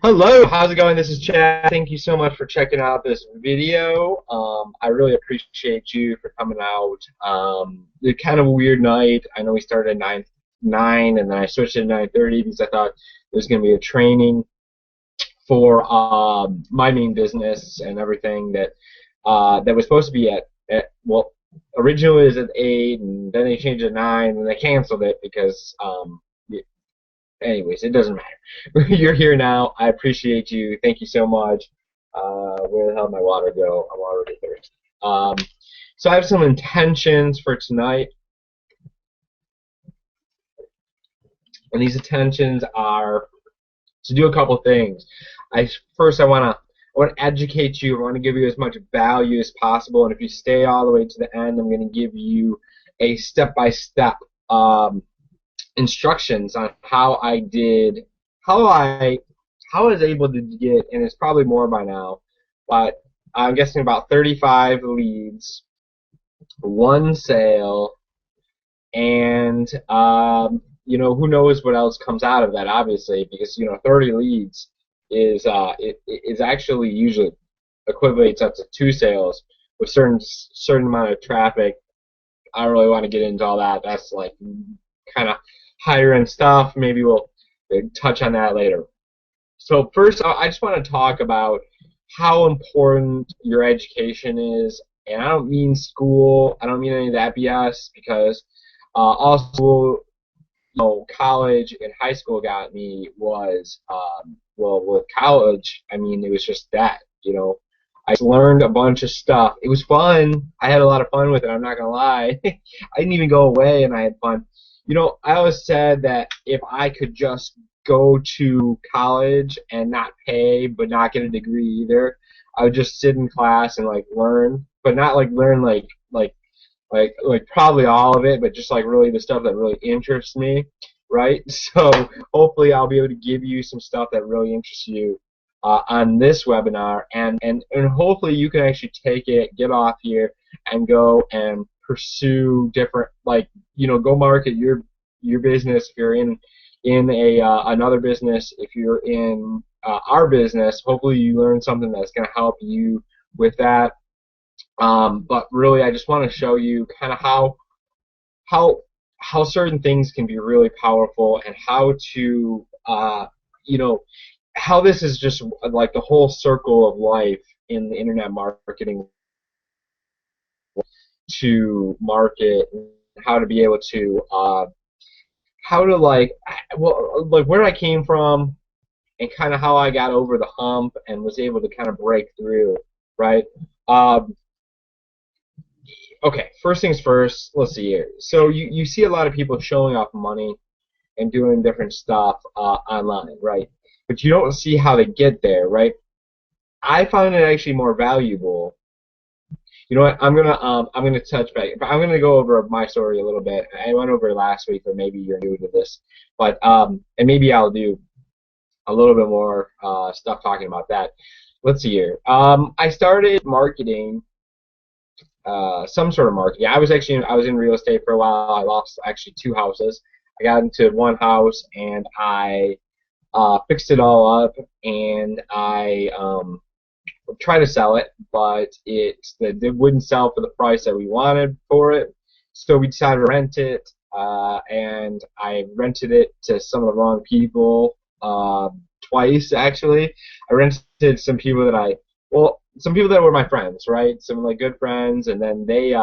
Hello, how's it going? This is Chad. Thank you so much for checking out this video. I really appreciate you for coming out. It's kind of a weird night. I know we started at 9, and then I switched to 9:30 because I thought there was going to be a training for my main business and everything that was supposed to be well, originally it was at 8, and then they changed it to 9, and they canceled it because anyways, it doesn't matter. You're here now. I appreciate you. Thank you so much. Where the hell did my water go? I'm already thirsty. So I have some intentions for tonight, and these intentions are to do a couple things. First, I want to educate you. I want to give you as much value as possible, and if you stay all the way to the end, I'm going to give you a step-by-step instructions on how I was able to get, and it's probably more by now, but I'm guessing about 35 leads, one sale, and who knows what else comes out of that, obviously, because 30 leads is it is actually usually equates up to 2 sales with certain amount of traffic. I don't really want to get into all that. That's like kind of higher end stuff. Maybe we'll touch on that later. So first, I just want to talk about how important your education is, and I don't mean school. I don't mean any of that BS, because all school, college and high school got me was well, with college, I mean, it was just that. I learned a bunch of stuff. It was fun. I had a lot of fun with it. I'm not gonna lie. I didn't even go away, and I had fun. I always said that if I could just go to college and not pay, but not get a degree either, I would just sit in class and learn, but not learn probably all of it, but just really the stuff that really interests me, right? So hopefully I'll be able to give you some stuff that really interests you on this webinar, and hopefully you can actually take it, get off here, and go and pursue different, go market your business if you're in another business. If you're in our business, hopefully you learn something that's going to help you with that. But really, I just want to show you kind of how certain things can be really powerful, and how to how this is just like the whole circle of life in the internet marketing, to market, how to be able to where I came from, and kind of how I got over the hump and was able to kind of break through, right? Okay, first things first, let's see here. So you see a lot of people showing off money and doing different stuff online, right? But you don't see how they get there, right? I found it actually more valuable. You know what? I'm gonna touch back. I'm gonna go over my story a little bit. I went over it last week, or maybe you're new to this, but and maybe I'll do a little bit more stuff talking about that. Let's see here. I started marketing, some sort of marketing. I was in real estate for a while. I lost actually 2 houses. I got into one house, and I fixed it all up, and I try to sell it, but it wouldn't sell for the price that we wanted for it. So we decided to rent it, and I rented it to some of the wrong people, twice actually. I rented some people some people that were my friends, right? Some good friends, and then they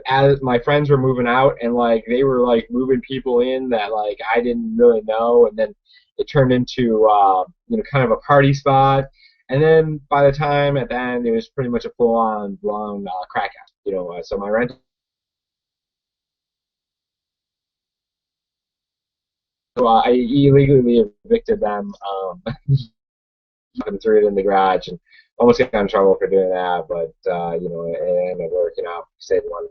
as my friends were moving out, and they were moving people in that I didn't really know, and then it turned into kind of a party spot. And then by the time at the end, it was pretty much a full-on blown crack house. So my rent, I illegally evicted them, and threw it in the garage, and almost got in trouble for doing that. But it ended up working out. They didn't want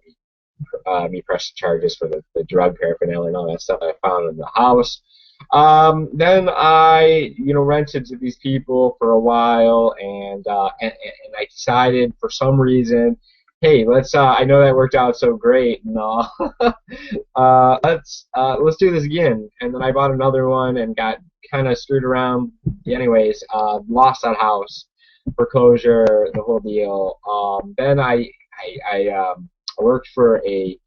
me pressing charges for the drug paraphernalia and all that stuff I found in the house. Then I, rented to these people for a while, and I decided for some reason hey, let's. I know that worked out so great, and let's do this again. And then I bought another one and got kind of screwed around. Anyways, lost that house, foreclosure, the whole deal. Then I worked for a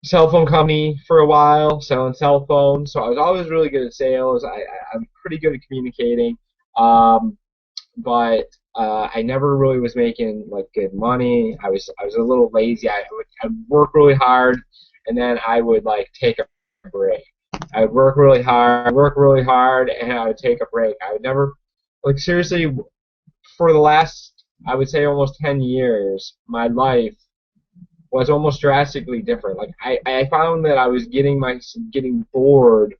cell phone company for a while, selling cell phones. So I was always really good at sales. I'm pretty good at communicating. Um, but I never really was making like good money. I was a little lazy. I'd work really hard, and then I would like take a break. I would work really hard, and I would take a break. I would never, like seriously, for the last I would say almost 10 years, my life was almost drastically different. Like I found that I was getting bored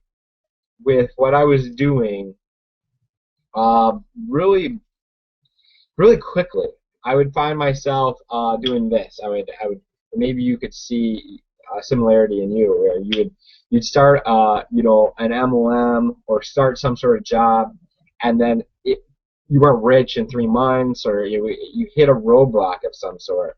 with what I was doing, uh, really really quickly. I would find myself doing this. I would maybe you could see a similarity in you where you'd start an MLM or start some sort of job, and then you weren't rich in 3 months, or you hit a roadblock of some sort,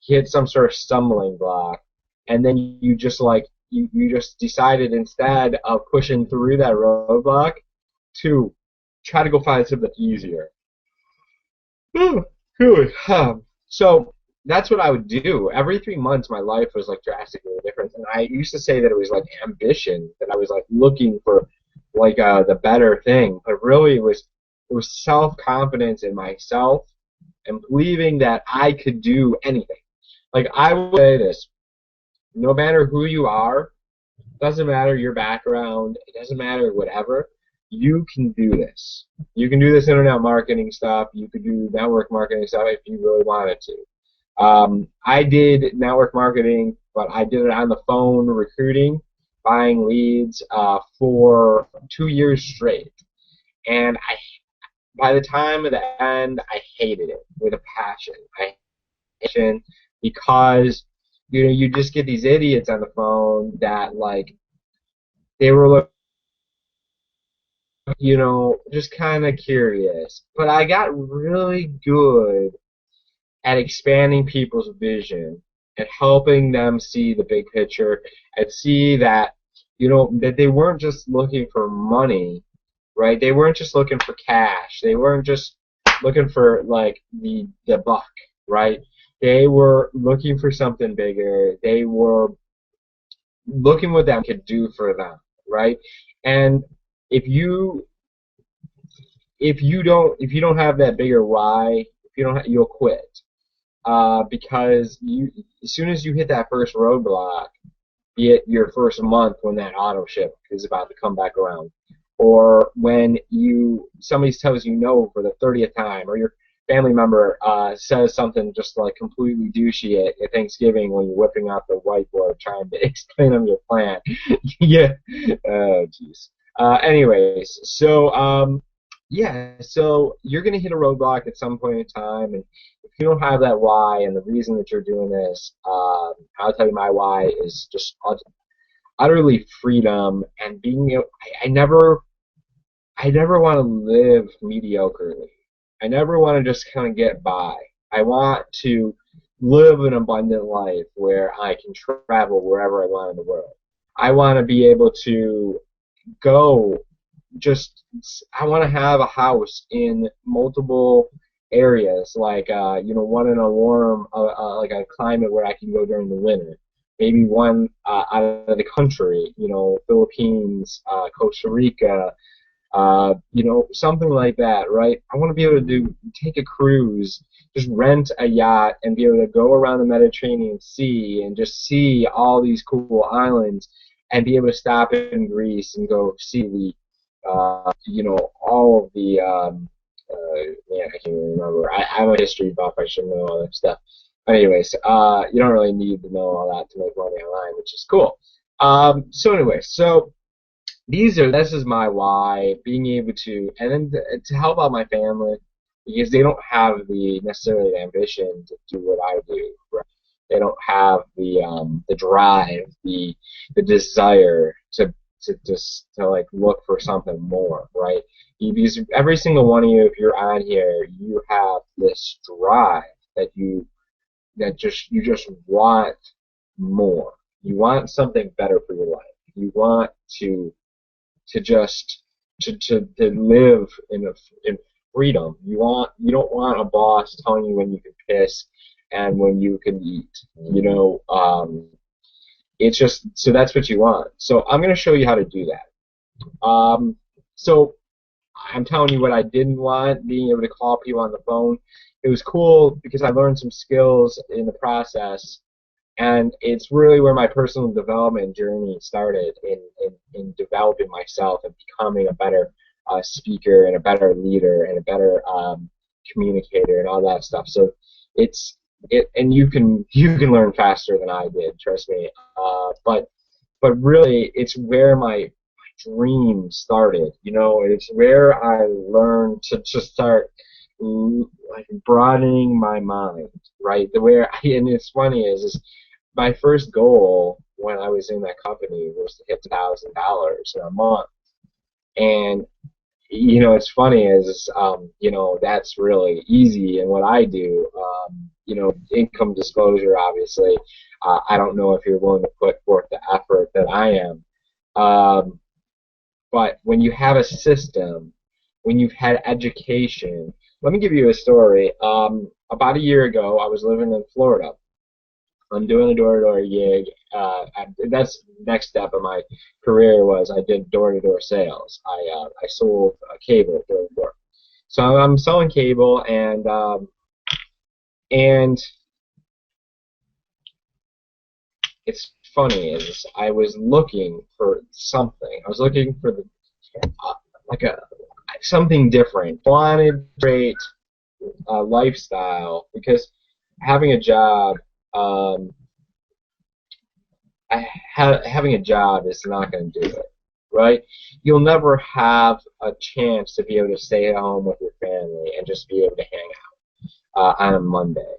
hit some sort of stumbling block, and then you just you just decided instead of pushing through that roadblock to try to go find something easier. Phew. So that's what I would do. Every 3 months, my life was like drastically different. And I used to say that it was like ambition, that I was like looking for like the better thing, but really it was self confidence in myself and believing that I could do anything. Like I would say this: no matter who you are, doesn't matter your background, it doesn't matter whatever, you can do this. You can do this internet marketing stuff. You could do network marketing stuff if you really wanted to. I did network marketing, but I did it on the phone, recruiting, buying leads for 2 years straight. And by the time of the end, I hated it with a passion. I hated it because you just get these idiots on the phone that like they were just kind of curious. But I got really good at expanding people's vision and helping them see the big picture and see that, that they weren't just looking for money, right? They weren't just looking for cash. They weren't just looking for like the buck, right? They were looking for something bigger. They were looking what that could do for them, right? And if you if you don't have that bigger why, if you don't, you'll quit. Because as soon as you hit that first roadblock, be it your first month when that auto ship is about to come back around, or when somebody tells you no for the 30th time, or your family member says something just like completely douchey at Thanksgiving when you're whipping out the whiteboard trying to explain them your plan. Yeah. Oh, jeez. Anyways, so you're gonna hit a roadblock at some point in time, and if you don't have that why and the reason that you're doing this, I'll tell you my why is just utterly freedom and being able. I never want to live mediocrely. I never want to just kind of get by. I want to live an abundant life where I can travel wherever I want in the world. I want to be able to go just I want to have a house in multiple areas, like one in a warm, like a climate where I can go during the winter. Maybe one out of the country, Philippines, Costa Rica, something like that, right? I want to be able to take a cruise, just rent a yacht, and be able to go around the Mediterranean Sea and just see all these cool islands, and be able to stop in Greece and go see all of the, man, I can't even remember. I'm a history buff. I should know all that stuff. Anyways, you don't really need to know all that to make money online, which is cool. So this is my why, being able to, and then to help out my family, because they don't have necessarily the ambition to do what I do, right? They don't have the drive, the desire to like look for something more, right? Because every single one of you, if you're on here, you have this drive that you that you just want more. You want something better for your life. You want to just to live in freedom. You don't want a boss telling you when you can piss and when you can eat. It's just so that's what you want. So I'm going to show you how to do that. So I'm telling you what I didn't want, being able to call people on the phone. It was cool because I learned some skills in the process, and it's really where my personal development journey started in developing myself and becoming a better speaker and a better leader and a better communicator and all that stuff. So and you can learn faster than I did, trust me. But really, it's where my dream started. It's where I learned to just start like broadening my mind, right? And it's funny is my first goal when I was in that company was to hit $1,000 in a month, and it's funny is that's really easy in what I do. Income disclosure, obviously. I don't know if you're willing to put forth the effort that I am. But when you have a system, when you've had education, let me give you a story. About a year ago, I was living in Florida. I'm doing a door-to-door gig. That's the next step of my career was I did door-to-door sales. I sold cable door-to-door. So I'm selling cable, and it's funny is I was looking for something. I was looking for something different. I wanted to create a lifestyle because having a job. Having a job is not going to do it, right? You'll never have a chance to be able to stay at home with your family and just be able to hang out on a Monday.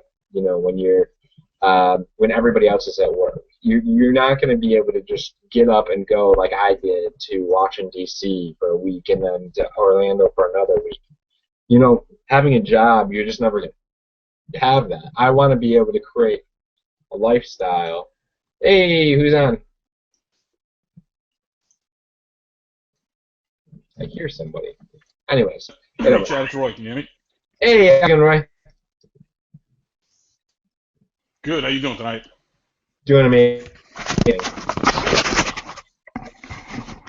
When everybody else is at work, you're not going to be able to just get up and go like I did to Washington D.C. for a week and then to Orlando for another week. Having a job, you're just never going to have that. I want to be able to create a lifestyle. Hey, who's on? I hear somebody. Anyways. Hey, Chad, it's Roy. Can you hear me? Hey, how you doing, Roy? Good. How you doing tonight? Doing amazing.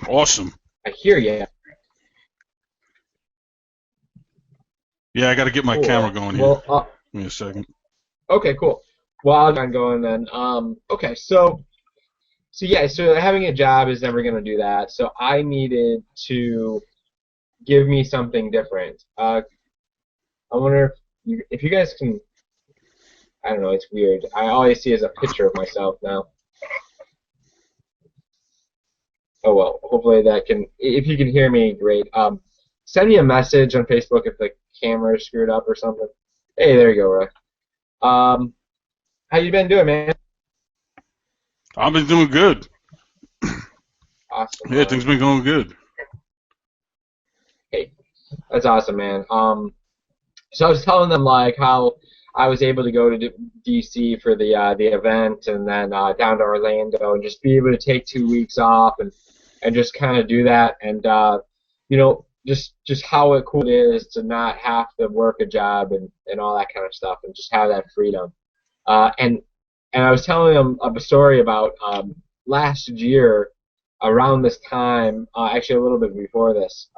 Awesome. I hear you. Yeah, I got to get my camera going here. Well, give me a second. Okay, cool. Well, I'll get going then. Okay, so having a job is never going to do that. So I needed to give me something different. I wonder if you guys can. I don't know. It's weird. All I see is a picture of myself now. Oh well. Hopefully that can. If you can hear me, great. Send me a message on Facebook if the camera is screwed up or something. Hey, there you go, Rick. How you been doing, man? I've been doing good. Awesome. Yeah, things been going good. Hey, that's awesome, man. So I was telling them like how I was able to go to DC for the event and then down to Orlando and just be able to take 2 weeks off and just kind of do that and just how cool it is to not have to work a job and all that kind of stuff and just have that freedom. And I was telling them a story about last year around this time, actually a little bit before this.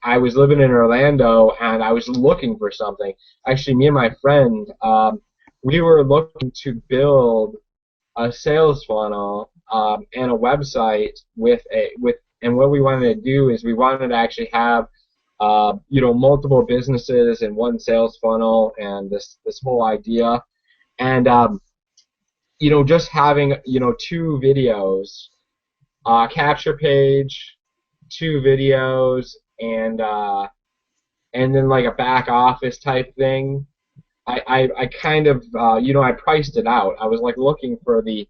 I was living in Orlando and I was looking for something. Actually, me and my friend, we were looking to build a sales funnel and a website and what we wanted to do is we wanted to actually have multiple businesses in one sales funnel and this whole idea. And just having 2 videos, capture page, 2 videos, and then like a back office type thing. I kind of I priced it out. I was like looking for the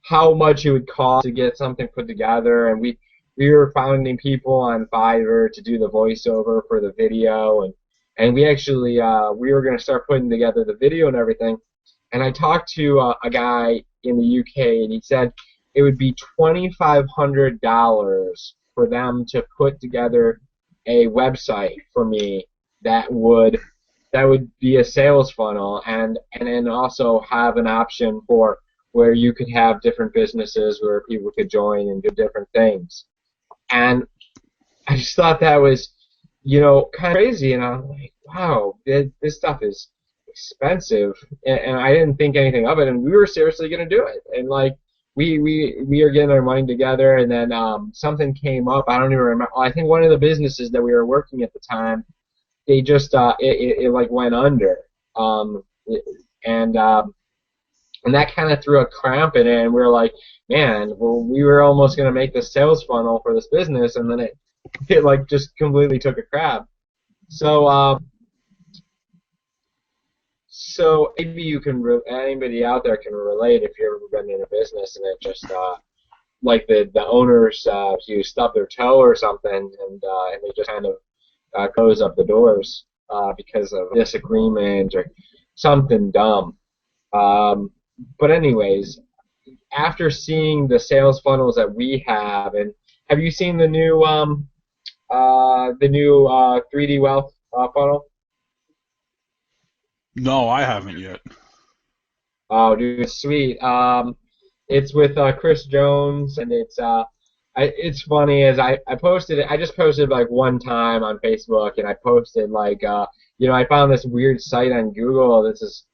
how much it would cost to get something put together, and we were finding people on Fiverr to do the voiceover for the video, and and we actually we were going to start putting together the video and everything. And I talked to a guy in the UK, and he said it would be $2,500 for them to put together a website for me that would be a sales funnel, and then also have an option for where you could have different businesses where people could join and do different things. And I just thought that was, kind of crazy, and I'm like, wow, this stuff is expensive, and I didn't think anything of it, and we were seriously going to do it, and like we are getting our money together, and then something came up. I don't even remember. I think one of the businesses that we were working at the time, they just it like went under, um, and and that kind of threw a cramp in it, and we were like, man, well, we were almost going to make the sales funnel for this business, and then it like just completely took a crap. So so maybe you can anybody out there can relate if you've ever been in a business and it just like the owners you stub their toe or something, and they just kind of close up the doors because of disagreement or something dumb. But anyways, after seeing the sales funnels that we have, and have you seen the new 3D wealth funnel? No, I haven't yet. Oh, dude, it's sweet. It's with Chris Jones, and it's funny as I posted it. I just posted like one time on Facebook, and I posted like I found this weird site on Google. This is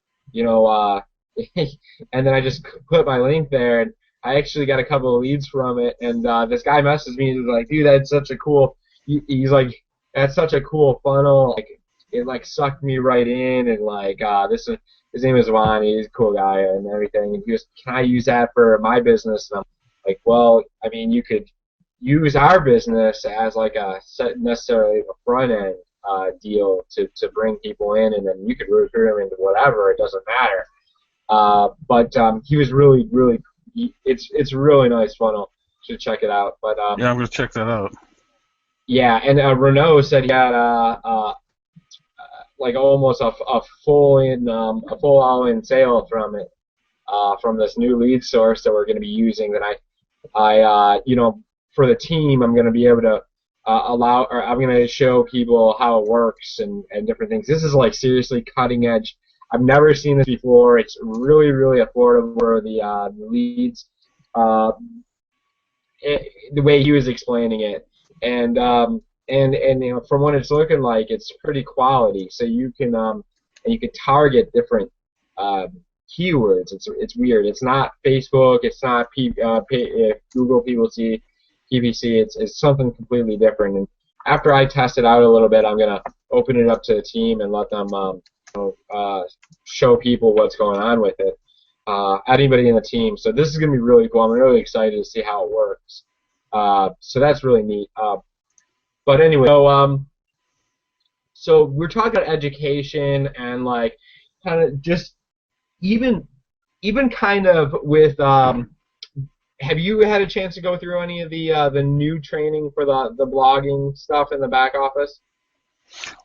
and then I just put my link there, and I actually got a couple of leads from it. And this guy messaged me and was like, "Dude, that's such a cool." He's like, "That's such a cool funnel. Like, it like sucked me right in, and like this is." His name is Juan. He's a cool guy and everything. And he goes, "Can I use that for my business?" And I'm like, "Well, I mean, you could use our business as like a necessarily a front end deal to bring people in, and then you could recruit them into whatever. It doesn't matter." But he was really it's a really nice funnel. Should check it out. But Yeah, I'm gonna check that out. yeah, and Renault said he had like almost a full all-in sale from it, from this new lead source that we're going to be using. That for the team, I'm going to be able to I'm going to show people how it works and different things. This is like seriously cutting edge. I've never seen this before. It's really affordable for the leads. The way he was explaining it, and from what it's looking like, it's pretty quality. So you can and you can target different keywords. It's weird. It's not Facebook. It's not Google PPC. It's something completely different. And after I test it out a little bit, I'm gonna open it up to the team and let them show people what's going on with it. Anybody in the team. So this is gonna be really cool. I'm really excited to see how it works. So that's really neat. But anyway, so we're talking about education and like kind of just even kind of with have you had a chance to go through any of the new training for the blogging stuff in the back office?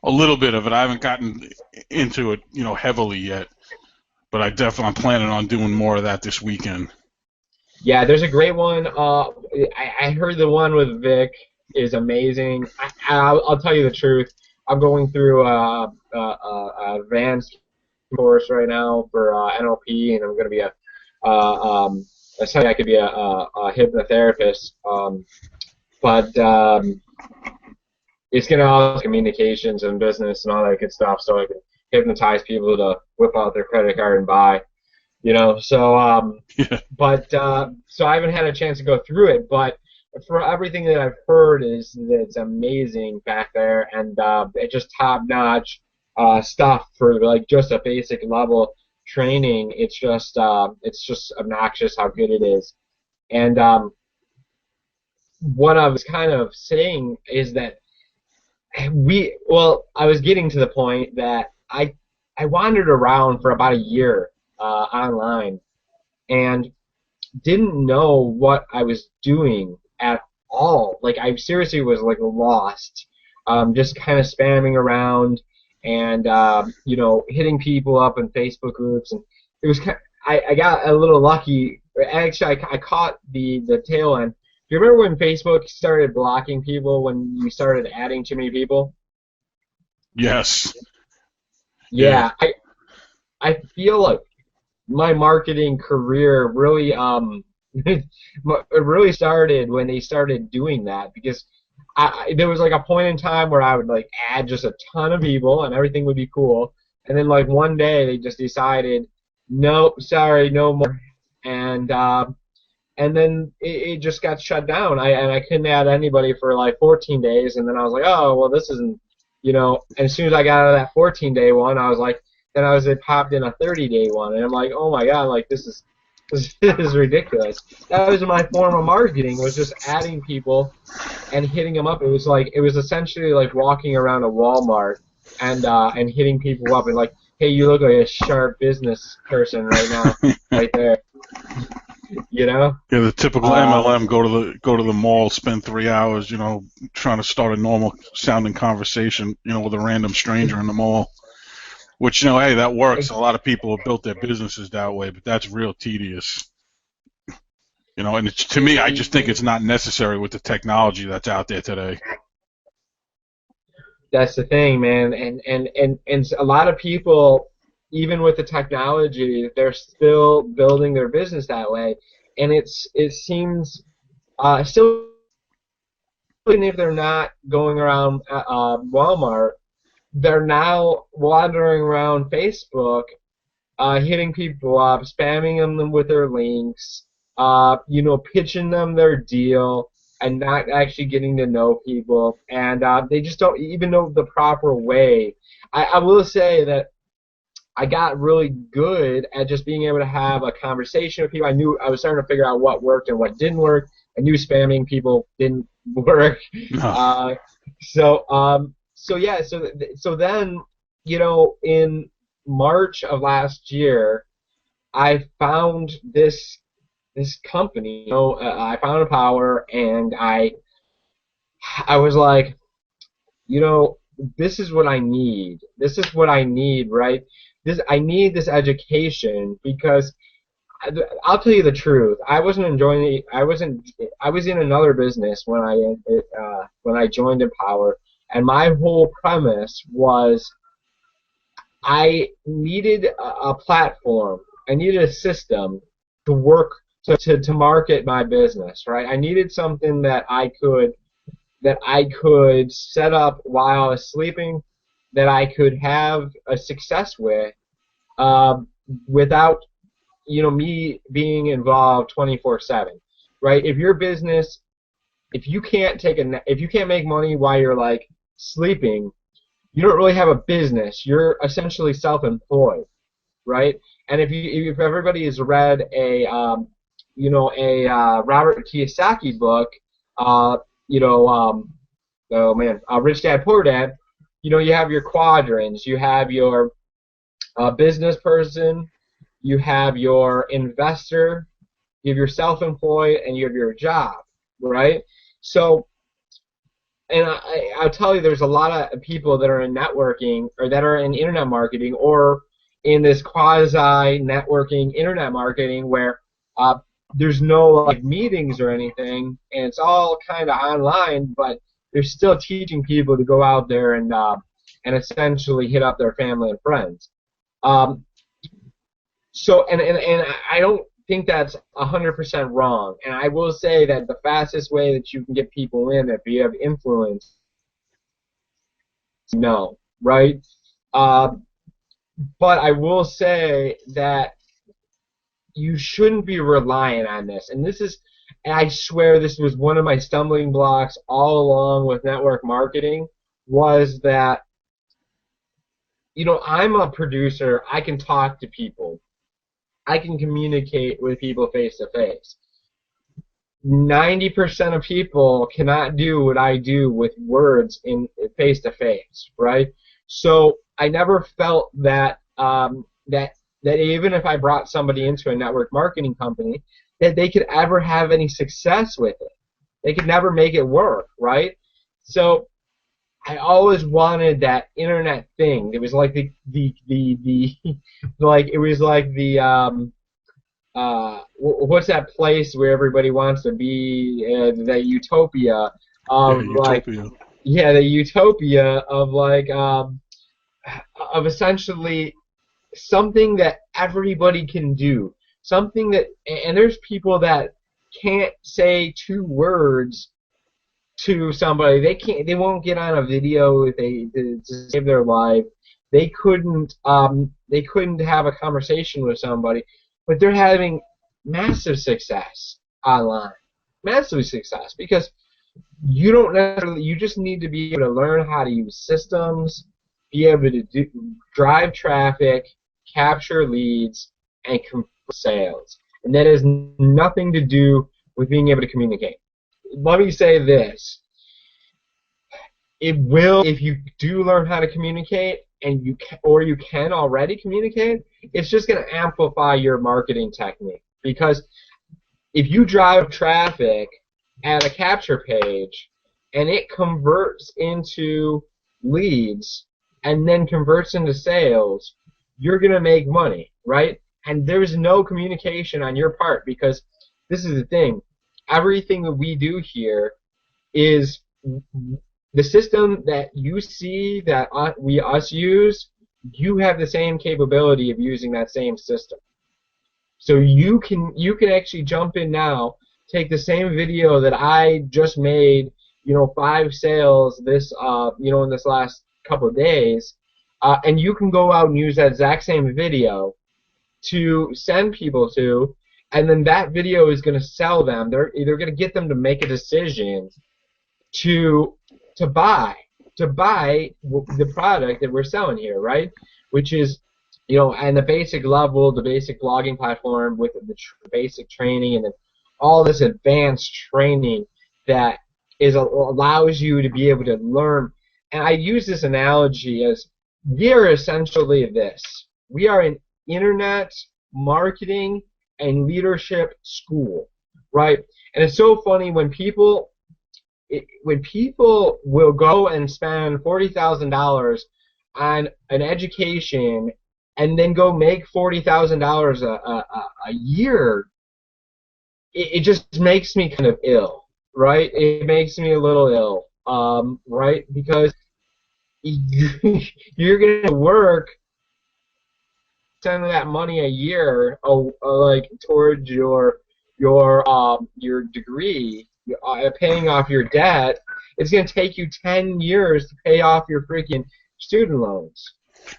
A little bit of it. I haven't gotten into it, heavily yet, but I'm planning on doing more of that this weekend. Yeah, there's a great one. I heard the one with Vic is amazing. I'll tell you the truth. I'm going through a advanced course right now for NLP, and I'm going to be essentially I could be a hypnotherapist, but it's going to all communications and business and all that good stuff, so I can hypnotize people to whip out their credit card and buy. So but so I haven't had a chance to go through it, but for everything that I've heard is that it's amazing back there, and it's just top-notch stuff for like just a basic level training. It's just obnoxious how good it is. And what I was kind of saying is that I was getting to the point that I wandered around for about a year online and didn't know what I was doing at all. Like I seriously was like lost, just kind of spamming around, and hitting people up in Facebook groups, and it was I got a little lucky. Actually, I caught the tail end. Do you remember when Facebook started blocking people when you started adding too many people? Yes. Yeah. Yeah, I feel like my marketing career really it really started when they started doing that, because there was like a point in time where I would like add just a ton of people and everything would be cool, and then like one day they just decided, nope, sorry, no more, and and then it just got shut down. I couldn't add anybody for like 14 days, and then I was like, oh well, this isn't, And as soon as I got out of that 14-day one, I was like, then it popped in a 30-day one, and I'm like, oh my god, like this is ridiculous. That was my form of marketing, was just adding people and hitting them up. It was essentially like walking around a Walmart and hitting people up and like, hey, you look like a sharp business person right now, right there. Yeah, the typical MLM, go to the mall, spend 3 hours, trying to start a normal sounding conversation, with a random stranger in the mall. Which, hey, that works. A lot of people have built their businesses that way, but that's real tedious. And to me, I just think it's not necessary with the technology that's out there today. That's the thing, man, and a lot of people, even with the technology, they're still building their business that way, and it seems still, even if they're not going around Walmart, they're now wandering around Facebook, hitting people up, spamming them with their links, pitching them their deal, and not actually getting to know people, and they just don't even know the proper way. I will say that I got really good at just being able to have a conversation with people. I was starting to figure out what worked and what didn't work. I knew spamming people didn't work. No. So then, in March of last year, I found this company. I found a power, and I was like, this is what I need. This is what I need, right? I need this education, because I'll tell you the truth. I wasn't enjoying it. I was in another business when I joined Empower, and my whole premise was I needed a platform. I needed a system to work to market my business, right? I needed something that I could set up while I was sleeping, that I could have a success with, without me being involved 24/7, right? If your business, if you can't make money while you're like sleeping, you don't really have a business. You're essentially self-employed, right? And if everybody has read a Robert Kiyosaki book, oh man, Rich Dad Poor Dad, you have your quadrants. You have your business person, you have your investor, you have your self-employed, and you have your job, right? So, and I'll tell you, there's a lot of people that are in networking, or that are in internet marketing, or in this quasi-networking internet marketing, where there's no like meetings or anything, and it's all kind of online, but they're still teaching people to go out there and essentially hit up their family and friends. And I don't think that's 100% wrong. And I will say that the fastest way that you can get people in, if you have influence, no, right? But I will say that you shouldn't be relying on this. And I swear this was one of my stumbling blocks all along with network marketing, was that, I'm a producer. I can talk to people. I can communicate with people face to face. 90% of people cannot do what I do with words in face to face, right? So I never felt that that even if I brought somebody into a network marketing company, that they could ever have any success with it. They could never make it work, right? So I always wanted that internet thing. It was like the like it was like the what's that place where everybody wants to be, the utopia Yeah, of like, Utopia. yeah, the utopia of like of essentially something that everybody can do, something that, and there's people that can't say 2 words to somebody. They won't get on a video if to save their life. They couldn't have a conversation with somebody, but they're having massive success online. Massive success because you don't necessarily, you just need to be able to learn how to use systems, be able to drive traffic, capture leads, and convert sales. And that has nothing to do with being able to communicate. Let me say this. It will, if you do learn how to communicate, and you can, or you can already communicate, it's just going to amplify your marketing technique. Because if you drive traffic at a capture page and it converts into leads and then converts into sales, you're going to make money, right? And there's no communication on your part, because this is the thing. Everything that we do here is the system that you see that us use. You have the same capability of using that same system. So you can actually jump in now, take the same video that I just made, 5 sales this in this last couple of days, and you can go out and use that exact same video to send people to, and then that video is going to sell them. They're either going to get them to make a decision to to buy the product that we're selling here, right? Which is, and the basic level, the basic blogging platform with the basic training, and then all this advanced training that allows you to be able to learn. And I use this analogy as we are essentially this. We are an internet marketing and leadership school, right? And it's so funny when people will go and spend $40,000 on an education and then go make $40,000 a year, it just makes me kind of ill, right? It makes me a little ill, right? Because you're going to work, spend that money a year, like towards your degree, paying off your debt. It's going to take you 10 years to pay off your freaking student loans.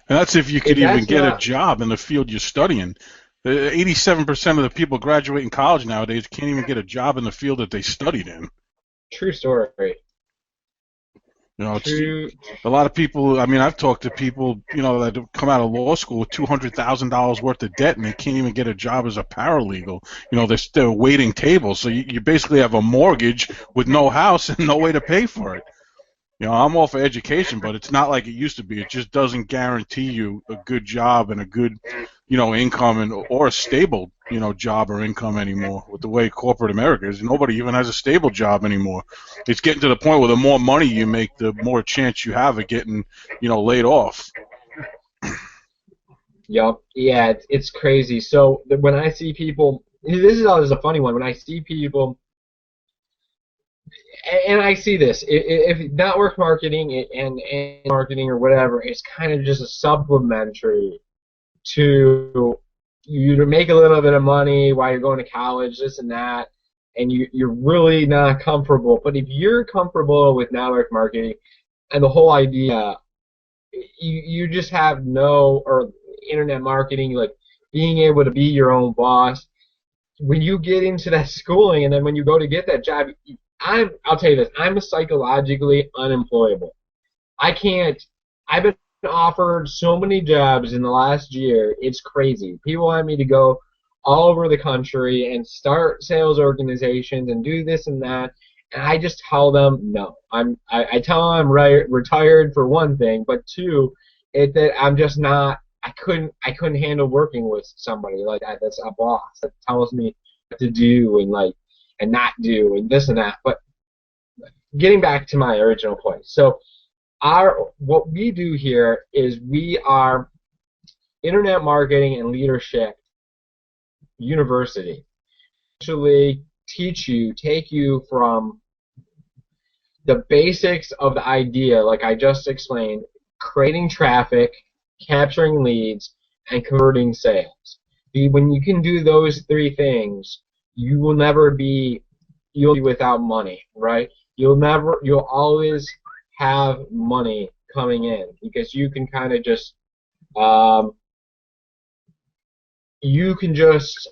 And that's if you could even get a job in the field you're studying. 87% of the people graduating college nowadays can't even get a job in the field that they studied in. True story. It's, a lot of people, I mean, I've talked to people, that come out of law school with $200,000 worth of debt, and they can't even get a job as a paralegal. They're waiting tables. So you basically have a mortgage with no house and no way to pay for it. I'm all for education, but it's not like it used to be. It just doesn't guarantee you a good job and a good, income or a stable, job or income anymore. With the way corporate America is, nobody even has a stable job anymore. It's getting to the point where the more money you make, the more chance you have of getting, laid off. Yep. Yeah, it's crazy. So when I see people, this is always a funny one. When I see people. And I see this. If network marketing and marketing or whatever is kind of just a supplementary to you to make a little bit of money while you're going to college, this and that, and you're really not comfortable. But if you're comfortable with network marketing and the whole idea, you just have or internet marketing, like being able to be your own boss. When you get into that schooling and then when you go to get that job, I'll tell you this, I'm psychologically unemployable. I've been offered so many jobs in the last year, it's crazy. People want me to go all over the country and start sales organizations and do this and that, and I just tell them no. I tell them I'm retired for one thing, but two, that I'm just not, I couldn't handle working with somebody like that. That's a boss that tells me what to do and not do and this and that. But getting back to my original point, so what we do here is we are internet marketing and leadership university. Actually take you from the basics of the idea, like I just explained, creating traffic, capturing leads, and converting sales. When you can do those three things, you'll be without money, right? You'll always have money coming in because you can kind of just um, you can just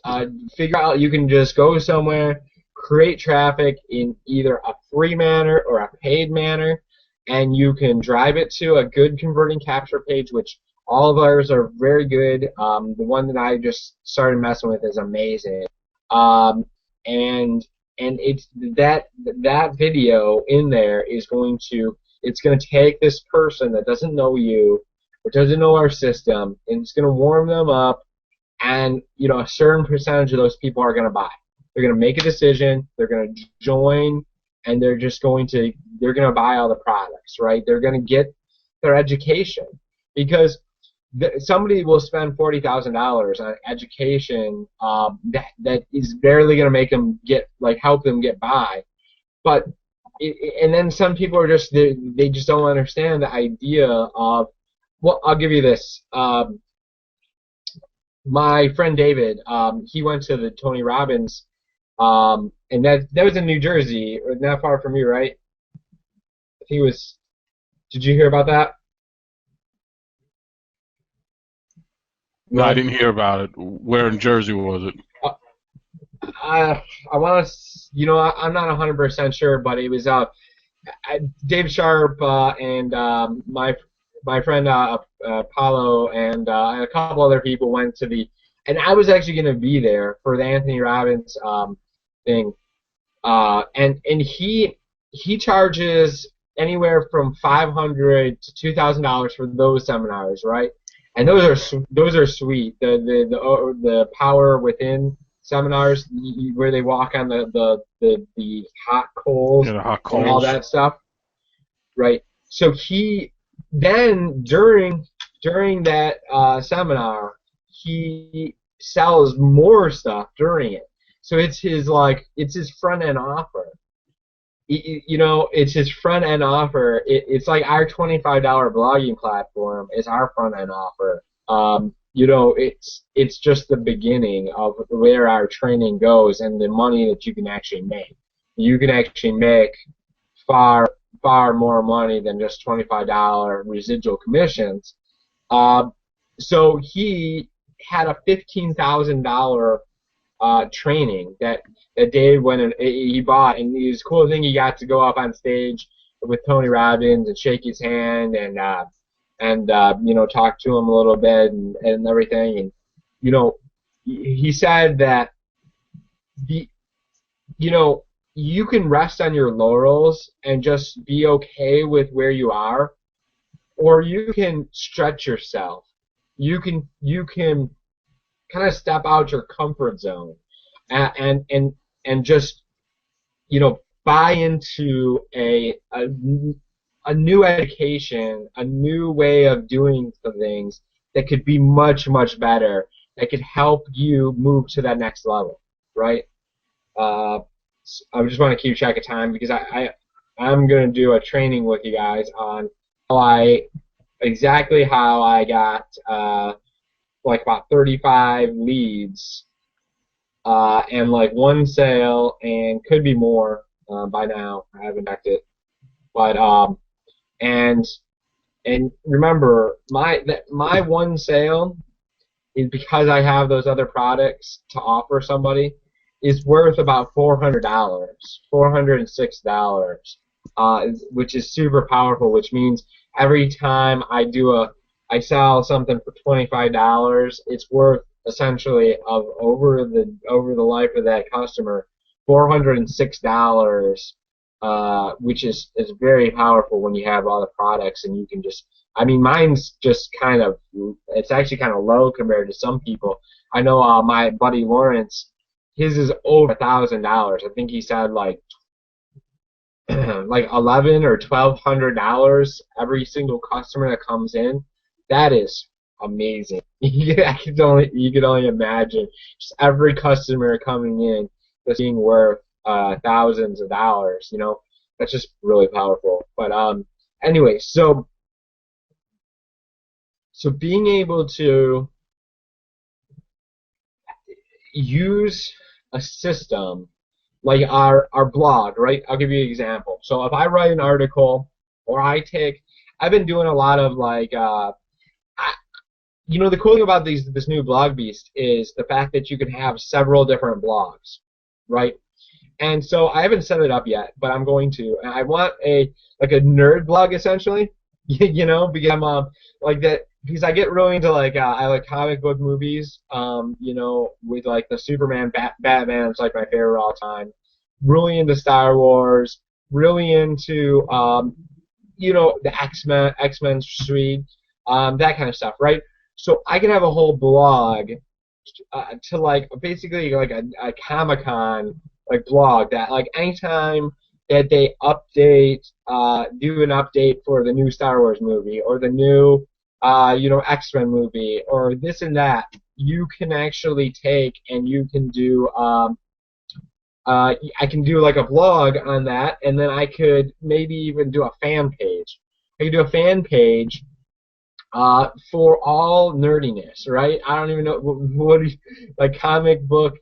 figure out, you can just go somewhere, create traffic in either a free manner or a paid manner, and you can drive it to a good converting capture page, which all of ours are very good. The one that I just started messing with is amazing. Um, and it's that video in there is it's going to take this person that doesn't know you or doesn't know our system, and it's going to warm them up, and a certain percentage of those people are going to buy. They're going to make a decision, they're going to join, and they're going to buy all the products, right? They're going to get their education, because somebody will spend $40,000 on education that is barely going to make them help them get by. But and then some people are they just don't understand the idea of, well, I'll give you this. My friend David, he went to the Tony Robbins, and that was in New Jersey, not far from you, right? He was. Did you hear about that? No, I didn't hear about it. Where in Jersey was it? I want to, I'm not 100% sure, but it was Dave Sharp and my friend Paulo and a couple other people went to and I was actually going to be there for the Anthony Robbins thing, and he charges anywhere from $500 to $2,000 for those seminars, right? And those are sweet. The Power Within seminars where they walk on the hot coals, yeah, the hot coals and all that stuff, right? So then during that seminar, he sells more stuff during it. So it's his front end offer. It's his front end offer. It's like our $25 blogging platform is our front end offer. It's just the beginning of where our training goes and the money that you can actually make. You can actually make far more money than just $25 residual commissions. So he had a $15,000 training that Dave went and he bought, and it was a cool thing. He got to go up on stage with Tony Robbins and shake his hand and talk to him a little bit and everything. And he said that you can rest on your laurels and just be okay with where you are, or you can stretch yourself. You can kind of step out your comfort zone and just buy into a new education, a new way of doing things that could be much better, that could help you move to that next level, right? I just want to keep track of time because I'm going to do a training with you guys on exactly how I got about 35 leads and one sale, and could be more by now. I haven't checked it, but and remember, my one sale is because I have those other products to offer somebody is worth about $400, $406, which is super powerful. Which means every time I sell something for $25, it's worth essentially over the life of that customer $406, which is very powerful when you have all the products and you can just. I mean, mine's just it's actually kind of low compared to some people. I know my buddy Lawrence, his is over $1,000. I think he said like $1,100 or $1,200 every single customer that comes in. That is amazing. You could only imagine just every customer coming in just being worth thousands of dollars. That's just really powerful. But anyway, so being able to use a system like our blog, right? I'll give you an example. So if I write an article, or I've been doing a lot of like, the cool thing about this new blog beast is the fact that you can have several different blogs, right? And so I haven't set it up yet, but I'm going to. And I want a nerd blog essentially, because I'm like that because I get really into I like comic book movies, with like the Superman, Batman's like my favorite all time. Really into Star Wars, really into the X-Men suite, that kind of stuff, right? So I can have a whole blog to like basically like a Comic-Con like blog that like anytime that they do an update for the new Star Wars movie or the new X-Men movie or this and that, you can actually take and you can do I can do like a blog on that, and then I could maybe even do a fan page. I could do a fan page for all nerdiness, right? I don't even know what like comic book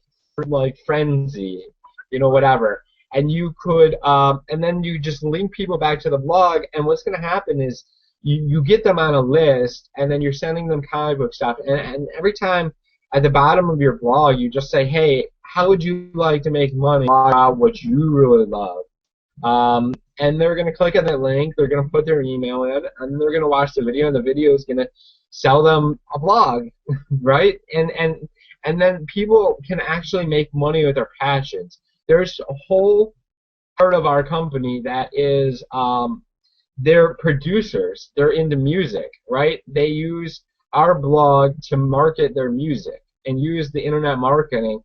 like frenzy, whatever. And you could, and then you just link people back to the blog, and what's going to happen is you get them on a list, and then you're sending them comic book stuff, and every time at the bottom of your blog, you just say, hey, how would you like to make money about what you really love? And they're going to click on that link, they're going to put their email in, and they're going to watch the video, and the video is going to sell them a blog, right? And then people can actually make money with their passions. There's a whole part of our company that is they're producers. They're into music, right? They use our blog to market their music and use the internet marketing.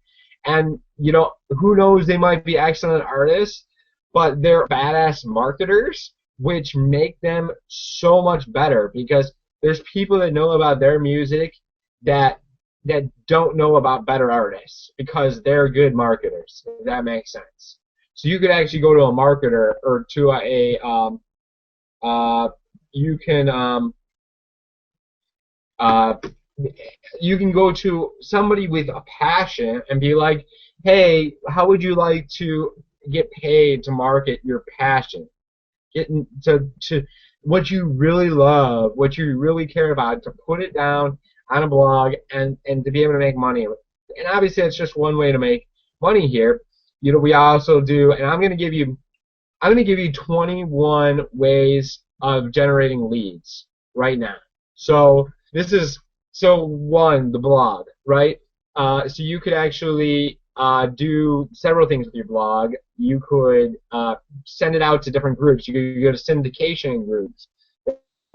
And, who knows, they might be excellent artists, but they're badass marketers, which make them so much better because there's people that know about their music that don't know about better artists because they're good marketers, if that makes sense. So you could actually go to a marketer or to you can go to somebody with a passion and be like, hey, how would you like to get paid to market your passion? Get to what you really love, what you really care about, to put it down on a blog and to be able to make money. And obviously that's just one way to make money here. We also do, and I'm going to give you 21 ways of generating leads right now. So one, the blog, right? So you could actually do several things with your blog. You could send it out to different groups. You could go to syndication groups.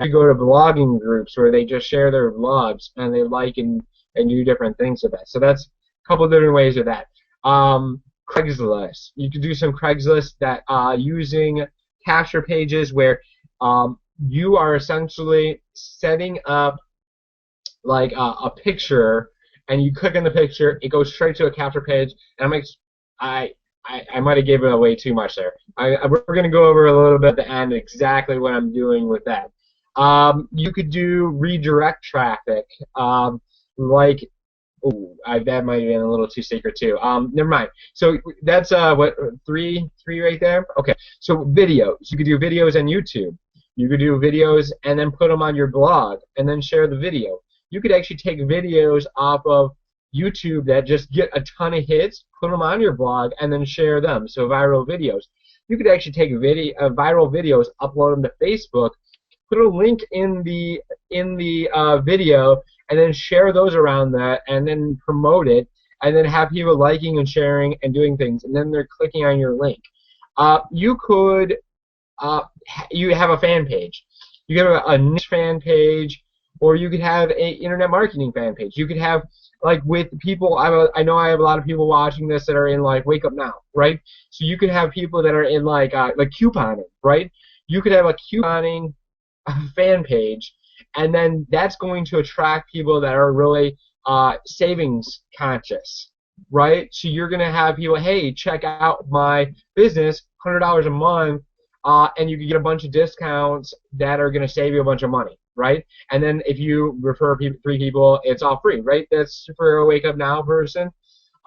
You go to blogging groups where they just share their blogs and they like and do different things with that. So that's a couple of different ways of that. Craigslist. You could do some Craigslist that using capture pages where you are essentially setting up like a picture, and you click on the picture, it goes straight to a capture page, and I might have given away too much there. We're going to go over a little bit at the end exactly what I'm doing with that. You could do redirect traffic, that might have been a little too secret too. Never mind. So that's what three right there. Okay. So videos. You could do videos on YouTube. You could do videos and then put them on your blog and then share the video. You could actually take videos off of YouTube that just get a ton of hits, put them on your blog, and then share them. So viral videos. You could actually take viral videos, upload them to Facebook, put a link in the video, and then share those around that, and then promote it, and then have people liking and sharing and doing things, and then they're clicking on your link. You could you have a fan page. You have a niche fan page, or you could have a internet marketing fan page. You could have like with people, I know I have a lot of people watching this that are in like Wake Up Now, right? So you could have people that are in like couponing, right? You could have a couponing fan page, and then that's going to attract people that are really savings conscious, right? So you're going to have people, hey, check out my business, $100 a month, and you can get a bunch of discounts that are going to save you a bunch of money, right? And then if you refer 3 people, it's all free, right? That's for a Wake Up Now person.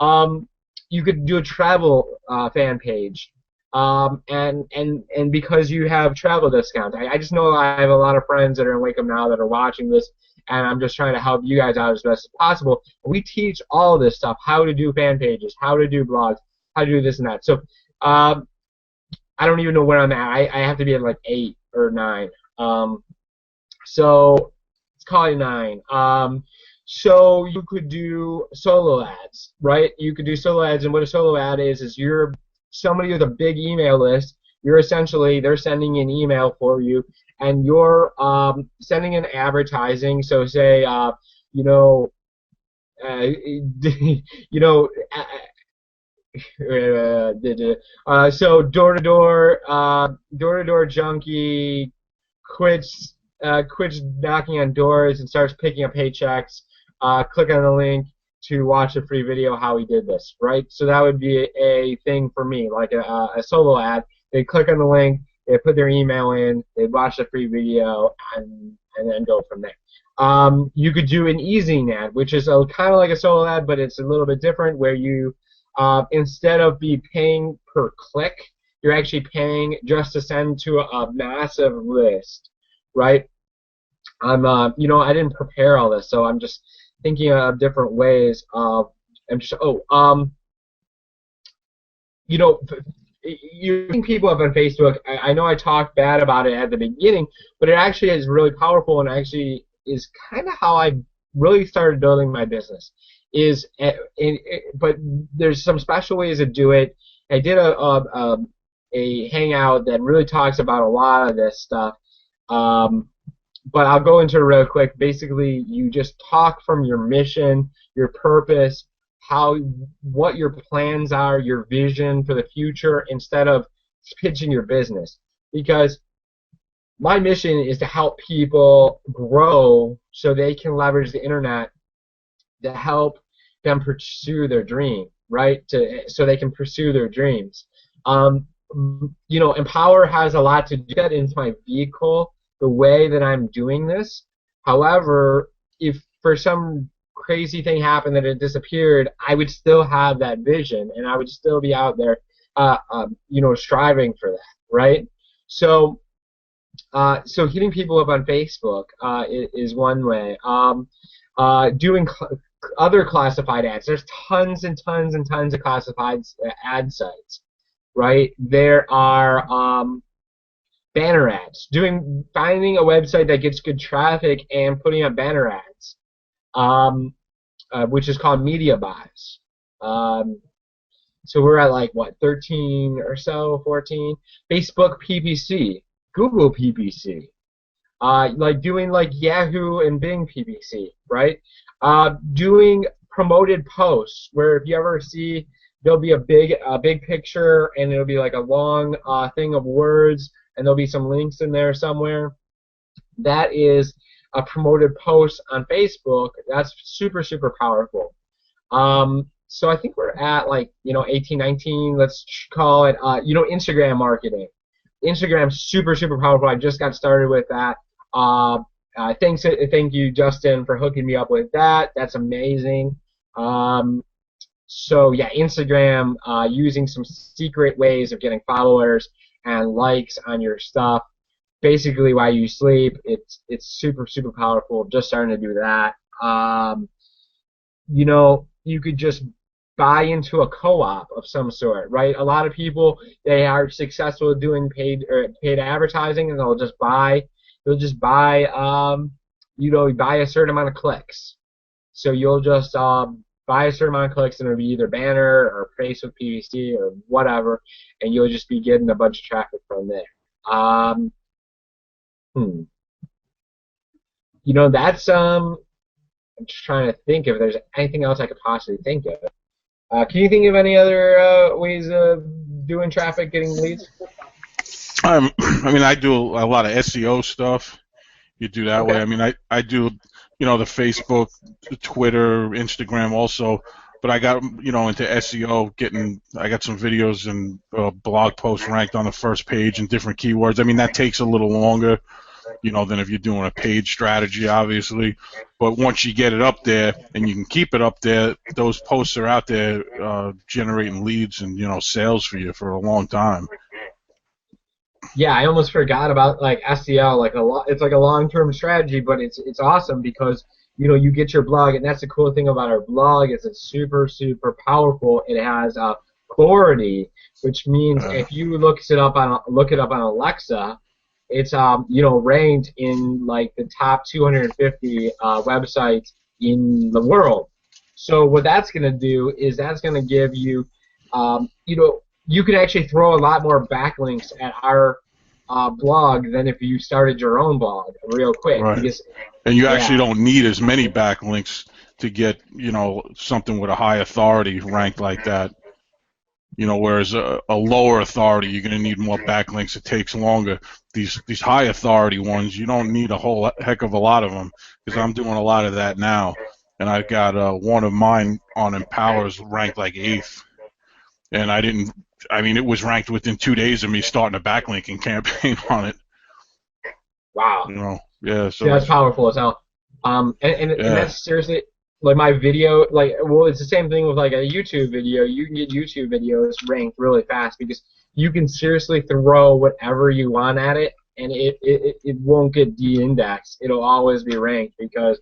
Um, you could do a travel fan page, and because you have travel discounts. I just know I have a lot of friends that are in Wake Up Now that are watching this, and I'm just trying to help you guys out as best as possible. We teach all this stuff: how to do fan pages, how to do blogs, how to do this and that. So I don't even know where I'm at. I have to be at like 8 or 9. So it's probably 9. So you could do solo ads, right? You could do solo ads, and what a solo ad is you're somebody with a big email list. You're essentially, they're sending an email for you, and you're sending an advertising. So say, you know, you know, so door-to-door junkie quits knocking on doors and starts picking up paychecks. Click on the link to watch a free video how he did this, right? So that would be a thing for me, like a solo ad. They click on the link, they put their email in, they watch the free video, and then go from there. You could do an easing ad, which is kind of like a solo ad, but it's a little bit different, where you instead of be paying per click, you're actually paying just to send to a massive list, right? I didn't prepare all this, so I'm just thinking of different ways of, you think people up on Facebook, I know I talked bad about it at the beginning, but it actually is really powerful and actually is kind of how I really started building my business. But there's some special ways to do it. I did a hangout that really talks about a lot of this stuff. But I'll go into it real quick. Basically, you just talk from your mission, your purpose, what your plans are, your vision for the future, instead of pitching your business. Because my mission is to help people grow so they can leverage the internet to help them pursue their dream, right? So they can pursue their dreams. Empower has a lot to do that into my vehicle, the way that I'm doing this. However, if for some crazy thing happened that it disappeared, I would still have that vision, and I would still be out there, striving for that, right? So hitting people up on Facebook is one way. Doing other classified ads. There's tons and tons and tons of classified ad sites, right? There are banner ads. Finding a website that gets good traffic and putting up banner ads, which is called media buys. So we're at 13 or so, 14. Facebook PPC, Google PPC. Doing Yahoo and Bing PPC, right? Doing promoted posts, where if you ever see, there'll be a big picture, and it'll be like a long thing of words, and there'll be some links in there somewhere. That is a promoted post on Facebook. That's super, super powerful. So I think we're at 18, 19. Let's call it Instagram marketing. Instagram's super, super powerful. I just got started with that. Thank you, Justin, for hooking me up with that. That's amazing. So yeah, Instagram, using some secret ways of getting followers and likes on your stuff, basically while you sleep. It's super, super powerful. Just starting to do that. You could just buy into a co-op of some sort, right? A lot of people, they are successful doing paid advertising, and they'll just buy buy a certain amount of clicks. So you'll just buy a certain amount of clicks, and it'll be either banner or Facebook PPC or whatever, and you'll just be getting a bunch of traffic from there. That's I'm just trying to think if there's anything else I could possibly think of. Can you think of any other ways of doing traffic, getting leads? I mean, I do a lot of SEO stuff. You do that way. Okay. I mean, I do, the Facebook, the Twitter, Instagram also. But I got, into SEO, I got some videos and blog posts ranked on the first page and different keywords. I mean, that takes a little longer, than if you're doing a paid strategy, obviously. But once you get it up there and you can keep it up there, those posts are out there generating leads and, sales for you for a long time. Yeah, I almost forgot about like SEO. It's like a long-term strategy, but it's awesome because you get your blog, and that's the cool thing about our blog is it's super powerful. It has authority, which means if you look it up on Alexa, it's ranked in like the top 250 websites in the world. So what that's going to do is that's going to give you, you can actually throw a lot more backlinks at our blog than if you started your own blog real quick. Right. Because, and you actually don't need as many backlinks to get, something with a high authority ranked like that. Whereas a lower authority, you're going to need more backlinks. It takes longer. These high authority ones, you don't need a whole heck of a lot of them because I'm doing a lot of that now. And I've got one of mine on Empower's ranked like 8th. And it was ranked within 2 days of me starting a backlinking campaign on it. Wow. Yeah. So that's powerful as hell. And that's seriously, like my video, it's the same thing with like a YouTube video. You can get YouTube videos ranked really fast because you can seriously throw whatever you want at it, and it won't get de-indexed. It'll always be ranked because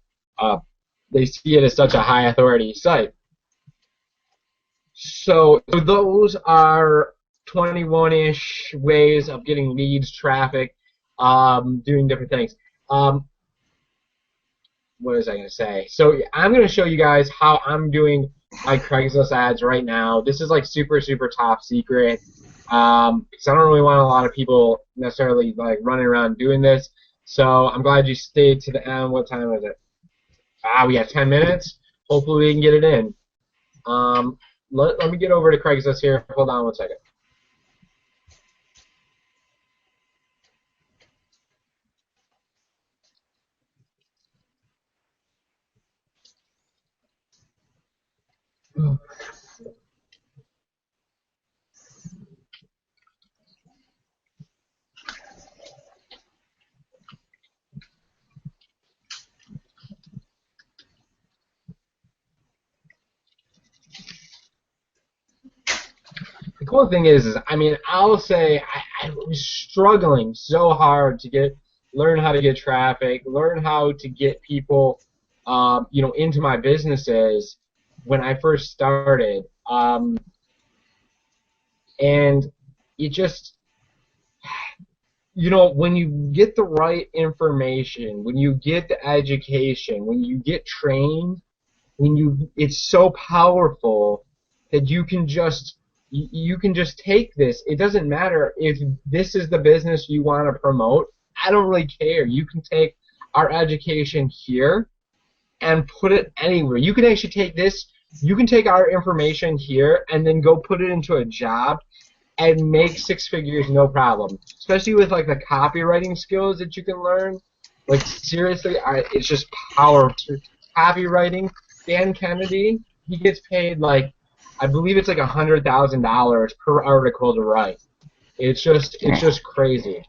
they see it as such a high authority site. So those are 21-ish ways of getting leads, traffic, doing different things. What was I going to say? So I'm going to show you guys how I'm doing my Craigslist ads right now. This is like super top secret because I don't really want a lot of people necessarily like running around doing this. So I'm glad you stayed to the end. What time is it? We got 10 minutes. Hopefully we can get it in. Let me get over to Craigslist here. Hold on one second. The cool thing is I mean, I'll say I was struggling so hard to learn how to get traffic, learn how to get people, into my businesses when I first started, and it just, when you get the right information, when you get the education, when you get trained, it's so powerful that you can just take this. It doesn't matter if this is the business you want to promote. I don't really care. You can take our education here and put it anywhere. You can actually take this. You can take our information here and then go put it into a job and make 6 figures no problem. Especially with like the copywriting skills that you can learn. Like seriously, it's just power to copywriting. Dan Kennedy, he gets paid like, I believe it's like $100,000 per article to write. It's just crazy.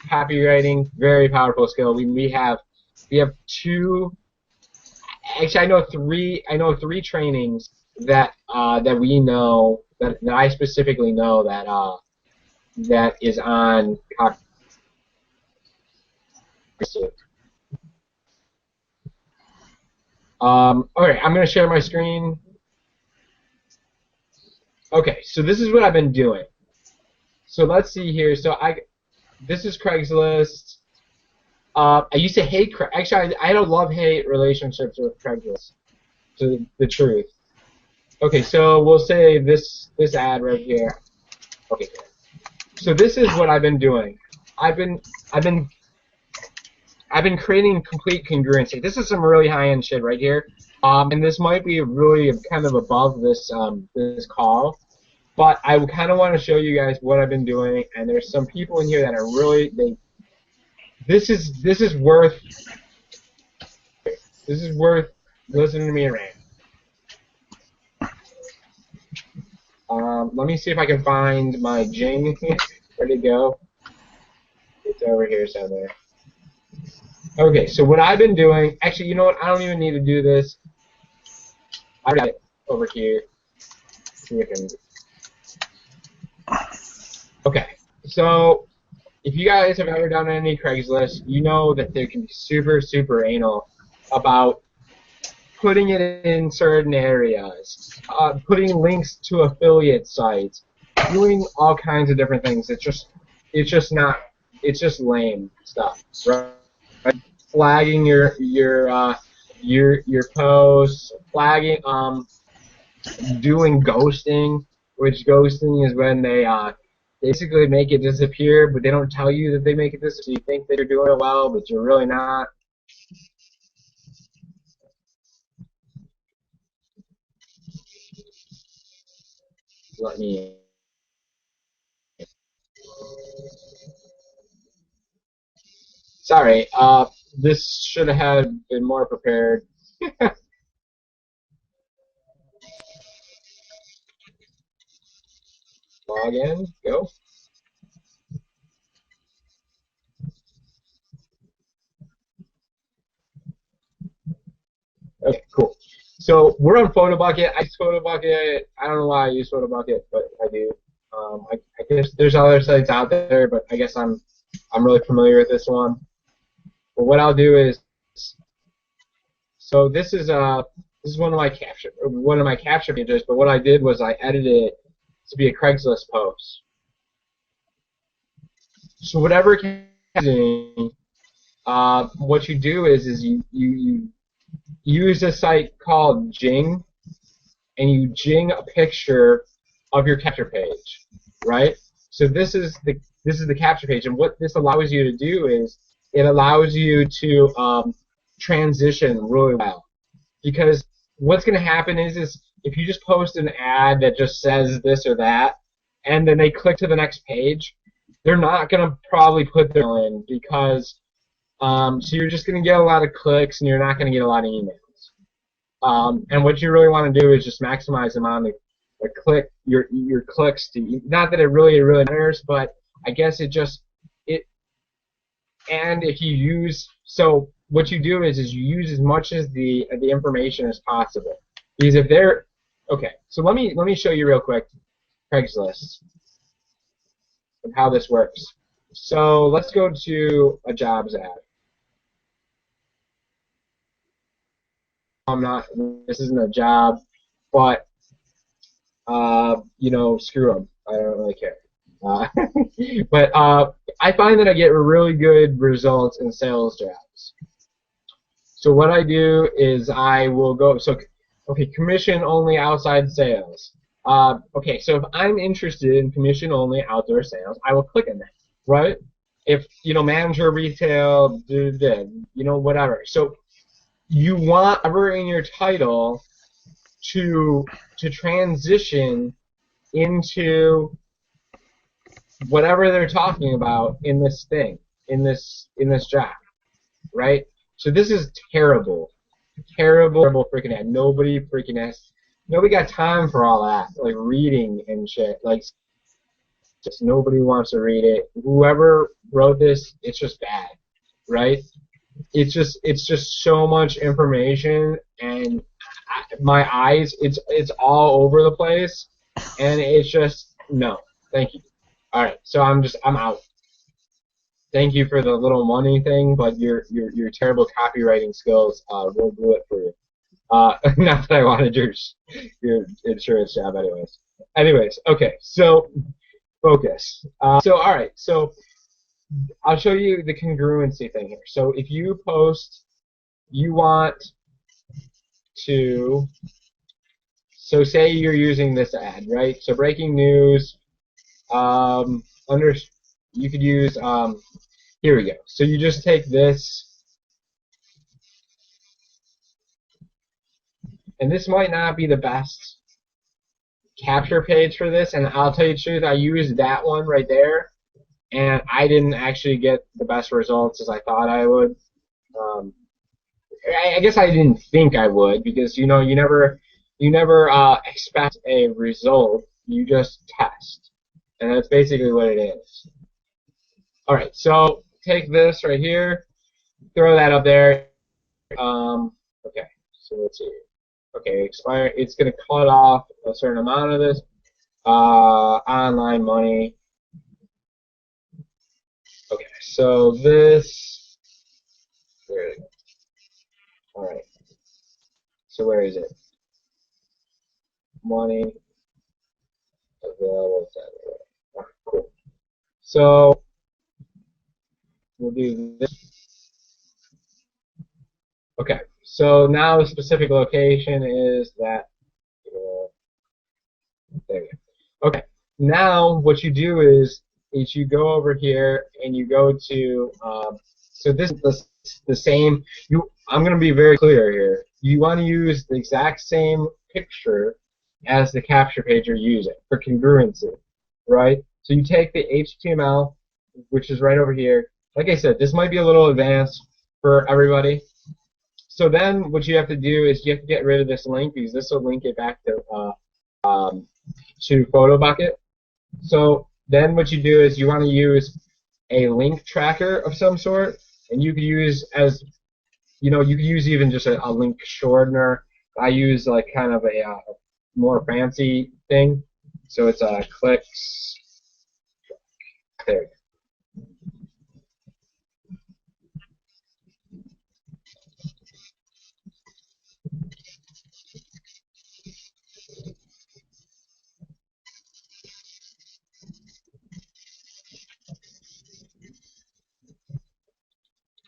Copywriting, very powerful skill. We have 2. Actually, I know three trainings that we know that I specifically know that is on copywriting. All right, I'm gonna share my screen. Okay, so this is what I've been doing. So let's see here. So this is Craigslist. I used to hate actually I had a love-hate relationships with Craigslist. To the truth. Okay, so we'll say this ad right here. Okay. So this is what I've been doing. I've I've been creating complete congruency. This is some really high-end shit right here. And this might be really kind of above this this call, but I kind of want to show you guys what I've been doing. And there's some people in here that are really this is worth listening to me rant. Let me see if I can find my Jing. Where'd it go? It's over here somewhere. Okay, so what I've been doing, actually, you know what? I don't even need to do this. I got it over here. See if I can. Okay, so if you guys have ever done any Craigslist, you know that they can be super, super anal about putting it in certain areas, putting links to affiliate sites, doing all kinds of different things. It's just lame stuff, right? Flagging your posts, flagging, doing ghosting, which ghosting is when they basically make it disappear, but they don't tell you that they make it disappear. So you think that you're doing it well, but you're really not. Let me. Sorry, this should have been more prepared. Log in, go. Okay, cool. So we're on PhotoBucket. I use PhotoBucket. I don't know why I use PhotoBucket, but I do. I guess there's other sites out there, but I guess I'm really familiar with this one. But what I'll do is, so this is one of my capture pages. But what I did was I edited it to be a Craigslist post. So whatever what you do is you use a site called Jing, and you Jing a picture of your capture page, right? So this is the capture page, and what this allows you to do is it allows you to transition really well, because what's going to happen is if you just post an ad that just says this or that, and then they click to the next page, they're not going to probably put their in, because so you're just going to get a lot of clicks and you're not going to get a lot of emails. And what you really want to do is just maximize the amount of your clicks to, not that it really matters, but I guess and if you use, so what you do is you use as much as the information as possible, because if they're okay, so let me show you real quick Craigslist and how this works. So let's go to a jobs ad. This isn't a job, but you know, screw them. I don't really care. But I find that I get really good results in sales jobs. So what I do is I will go, okay, commission only outside sales. Okay, so if I'm interested in commission only outdoor sales, I will click on that, right? If, you know, manager retail, you know, whatever. So you want ever in your title to transition into whatever they're talking about in this thing, in this job, right? So this is terrible freaking ad. Nobody got time for all that, like reading and shit. Like, just nobody wants to read it. Whoever wrote this, it's just bad, right? It's just so much information, and my eyes, it's all over the place, and it's just no, thank you. All right, so I'm out. Thank you for the little money thing, but your terrible copywriting skills will do it for you. Not that I wanted your insurance job, anyways. Anyways, okay, so focus. So all right, so I'll show you the congruency thing here. So if you post, you want to, so say you're using this ad, right? So breaking news, you could use, here we go. So you just take this, and this might not be the best capture page for this, and I'll tell you the truth, I used that one right there, and I didn't actually get the best results as I thought I would. Um, I guess I didn't think I would, because you never expect a result, you just test, and that's basically what it is. All right, so take this right here, throw that up there. Okay, so let's see. Okay, expire. It's going to cut off a certain amount of this online money. Okay, so this. There it is. All right. So where is it? Money available. All right, cool. So we'll do this. Okay. So now the specific location is that. There you go. Okay. Now what you do is you go over here and you go to. So this is the same. I'm going to be very clear here. You want to use the exact same picture as the capture page you're using for congruency, right? So you take the HTML, which is right over here. Like I said, this might be a little advanced for everybody. So then what you have to do is you have to get rid of this link, because this will link it back to PhotoBucket. So then what you do is you want to use a link tracker of some sort, and you could use you could use even just a link shortener. I use like kind of a more fancy thing. So it's clicks. There.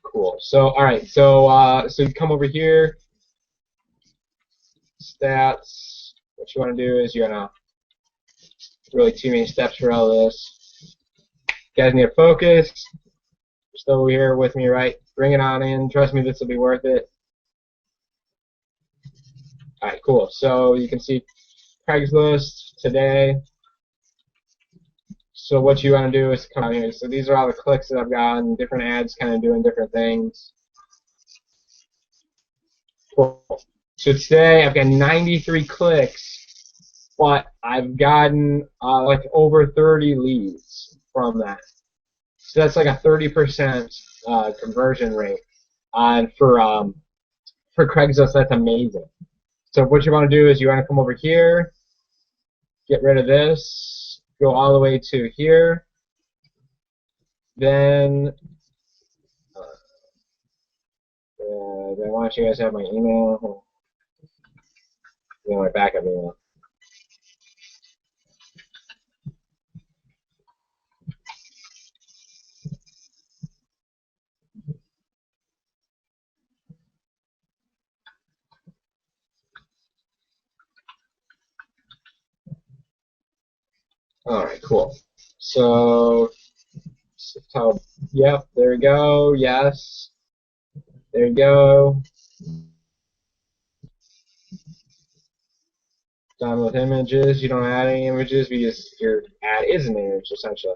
Cool. So all right. So you come over here. Stats. What you want to do is you're gonna really too many steps for all this. You guys need to focus. You're still here with me, right? Bring it on in. Trust me, this will be worth it. All right, cool. So you can see Craigslist today. So what you want to do is come out here. So these are all the clicks that I've gotten, different ads kind of doing different things. Cool. So today I've got 93 clicks, but I've gotten like over 30 leads from that. So that's like a 30% conversion rate for Craigslist. That's amazing. So what you want to do is you want to come over here, get rid of this, go all the way to here, then why don't you guys have my email? My backup email. All right, cool. So yep, there we go. Yes, there you go. Done with images. You don't add any images because your ad is an image, essentially.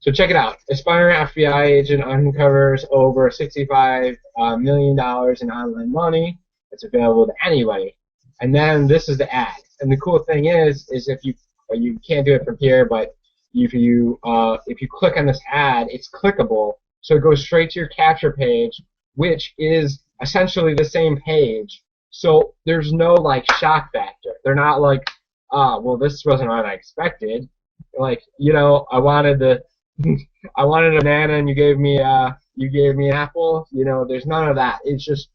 So check it out. Aspiring FBI agent uncovers over $65 million in online money. It's available to anybody. And then this is the ad. And the cool thing is if you can't do it from here, but if you click on this ad, it's clickable. So it goes straight to your capture page, which is essentially the same page. So there's no like shock factor. They're not like, well, this wasn't what I expected. Like, I wanted a banana and you gave me an apple. There's none of that. It's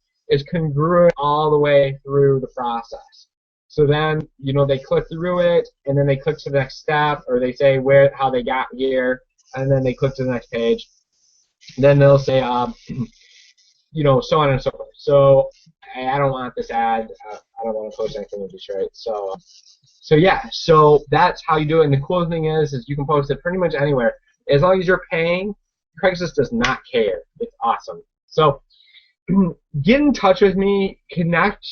congruent all the way through the process. So then, they click through it, and then they click to the next step, or they say how they got here, and then they click to the next page. Then they'll say, so on and so forth. So I don't want this ad. I don't want to post anything with this, right? So yeah. So that's how you do it. And the cool thing is you can post it pretty much anywhere. As long as you're paying, Craigslist does not care. It's awesome. So get in touch with me. Connect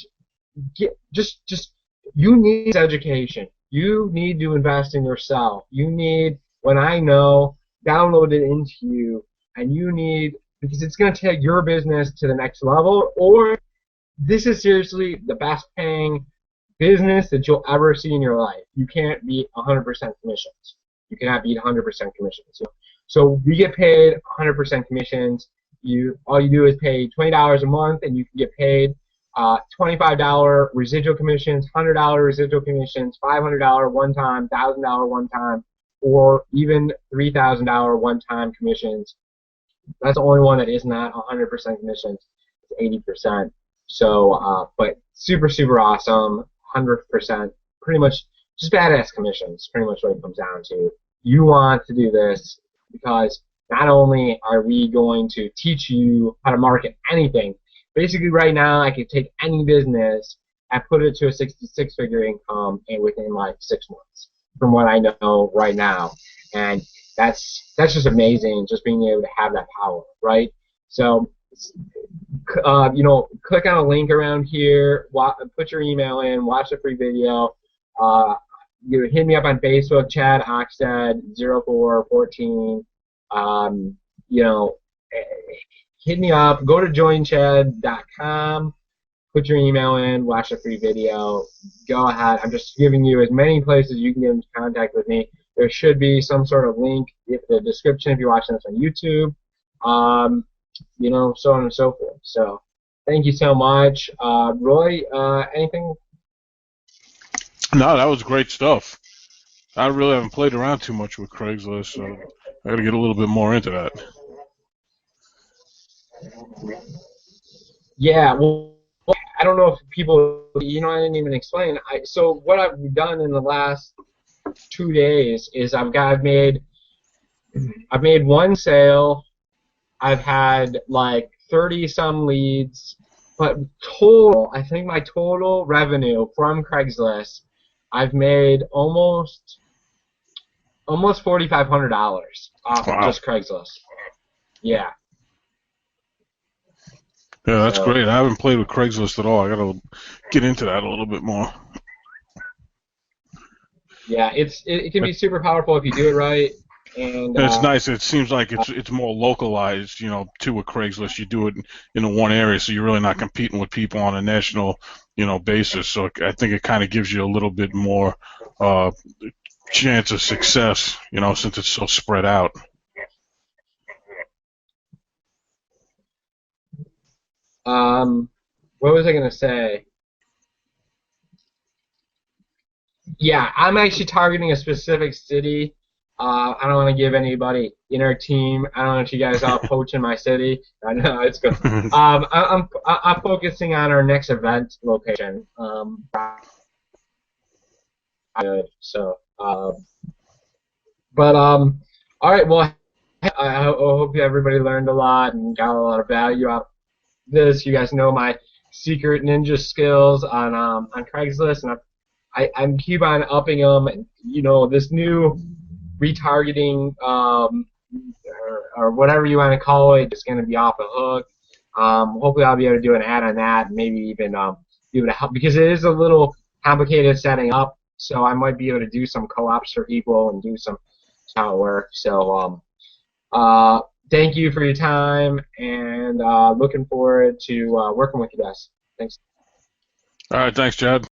just you need education. You need to invest in yourself. You need what I know downloaded into you, and you need because it's going to take your business to the next level. Or this is seriously the best paying business that you'll ever see in your life. You can't beat 100% commissions. You cannot beat 100% commissions. So we get paid 100% commissions. All you do is pay $20 a month, and you can get paid $25 residual commissions, $100 residual commissions, $500 one time, $1,000 one time, or even $3,000 one time commissions. That's the only one that is not 100% commissions. It's 80%. So, but super, super awesome. 100%. Pretty much just badass commissions. Pretty much what it comes down to. You want to do this because not only are we going to teach you how to market anything, basically right now I could take any business and put it to a six-figure income and within like 6 months from what I know right now. And that's just amazing, just being able to have that power, right? So, click on a link around here, put your email in, watch the free video. Hit me up on Facebook, Chad Oxted 0414. Hit me up. Go to joinchad.com. Put your email in. Watch the free video. Go ahead. I'm just giving you as many places you can get into contact with me. There should be some sort of link in the description if you're watching this on YouTube. So on and so forth. So, thank you so much, Roy. Anything? No, that was great stuff. I really haven't played around too much with Craigslist, so I got to get a little bit more into that. Yeah, well, I don't know if people, I didn't even explain. So what I've done in the last 2 days is I've made one sale. I've had like 30 some leads, but I think my total revenue from Craigslist, I've made almost $4,500 off of just Craigslist. Yeah. Yeah, that's great. I haven't played with Craigslist at all. I got to get into that a little bit more. Yeah, it can be super powerful if you do it right. And it's nice. It seems like it's more localized, to a Craigslist. You do it in one area, so you're really not competing with people on a national, basis. So I think it kind of gives you a little bit more chance of success, since it's so spread out. What was I gonna say? Yeah, I'm actually targeting a specific city. I don't want to give anybody in our team. I don't want you guys all poaching my city. I know it's good. I'm focusing on our next event location. Good. So, all right. Well, I hope everybody learned a lot and got a lot of value out of this. You guys know my secret ninja skills on Craigslist, and I'm keep on upping them. And this new retargeting or whatever you want to call it is going to be off the hook. Hopefully, I'll be able to do an ad on that, and maybe even be able to help because it is a little complicated setting up. So I might be able to do some co-ops for people and do some how it works. So thank you for your time, and looking forward to working with you guys. Thanks. All right, thanks, Chad.